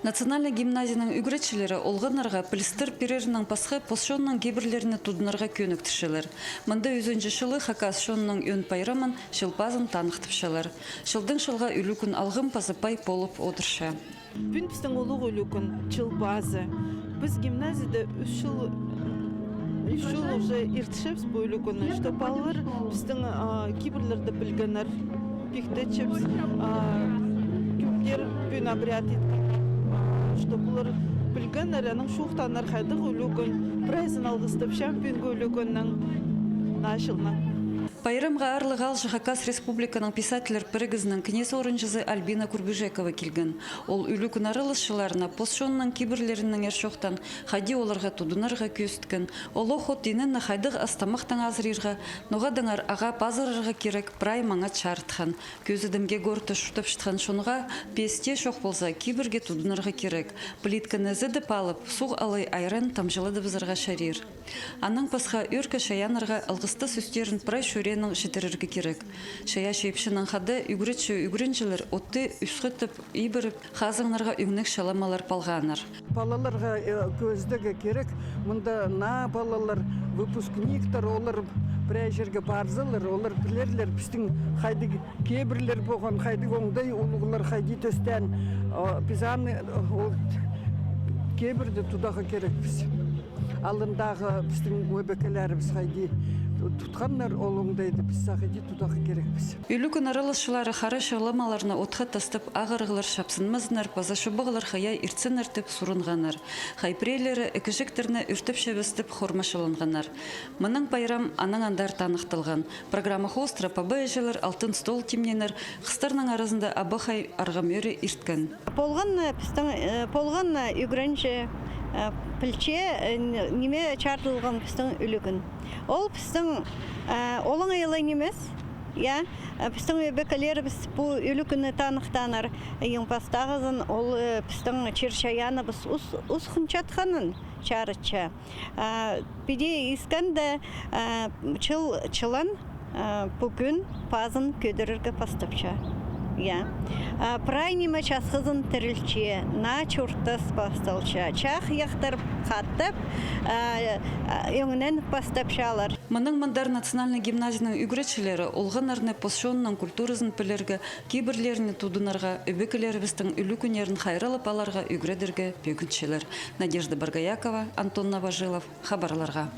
Национальный гимназияның үгретчелері олғанарға пілістір перерінің пасқы посшонның кебірлеріні тудынарға көнік түшелер. Мында өзінші шылы хакас шонның өн пайрамын шылпазын танықтыпшалар. Шылдың шылға үлікін алғым пазы пай болып отырша. Бүн біздің олық үлікін шылпазы. Біз гимназияда үш жыл уже ертішепс бұл үлікіні. Что балалар біздің кибірлерді білгенер, пектечепс, күптер бүн обряд еткен. Что бұлар білгенер, аның шуқтанар қайдық үлікін, прайзын алғыстып шампион үлікіннің нашылның. Пайрамға арлығы алжы Хакас Республиканың писателер пірігізінің кнес орынжызы Альбина Курбюжекова келген. Ол үлікін арылышыларына посшонның кибірлерінің ершоқтан хади оларға тудынарға көсткен. Ол охот дейінін қайдық астамақтан азырырға, ноғадыңар аға базырырға керек прай маңа чартқан. Көзідімге горты шутып шытқан шонға песте шоқ болса кибірге тудынарға керек. Плитканы зіді палып, суғ алай айран тамжылыды бізірға шарир. Аның пасқа үркі шаянырға алғысты сөстерін прай шөренің шетеріргі керек. Шая шейпшінің қады үгіріншілер отты үсқытып, ибіріп, қазыңларға үңнік шаламалар палғаныр. Балаларға көздігі керек. Мұнда на балалар, выпускниктар, олар бірәй жерге барзылыр, олар білерлер, біздің қайды кебірлер болған, қайды оңдай ұлығылар қайды төстен. Біз аны кебірді тудағы керек біз. Алындағы біздің өбекелеріміз қайды тұтқаннар олыңдайды біз сақыды тудағы керек біз. Үлікін арылышылары қары шауламаларына отқа тастып ағырғылар шапсынмазынар, пазашыбығылар қая иртсін әртіп сұрынғанар. Хайпрейлері әкішіктеріне үртіп шебістіп хормашылынғанар. Мұның пайрам аның андар танықтылған. Программа хостра пабайжылар алтын стол темненер, қыстарның арасында абықай арғамөрі ирткен. Полған үгірінші пілче неме чартылған пістің үлігін. Ол пістің олың айлай немес. Пістің өбекелері біз бұл үлігіні танықтанар. Ең бастағызын ол пістің чершаяны біз ұсқын чатқанын чарытча. Биде исканды чылан бүгін пазын көдіріргі пастыпча. Прайнима часқызын тірілче, на чуртас басталча, чақ яқтар қаттып, өңінен бастапшалар. Мұның мұндар национальный гимназияның үгіретшілері олған арны посшонның культурызын пілерге, кибірлеріні тудынарға, өбекілері біздің үлікінерін қайрылып аларға үгіредерге бөгіншелер. Надежда Баргаякова, Антон Новожилов, хабарларға.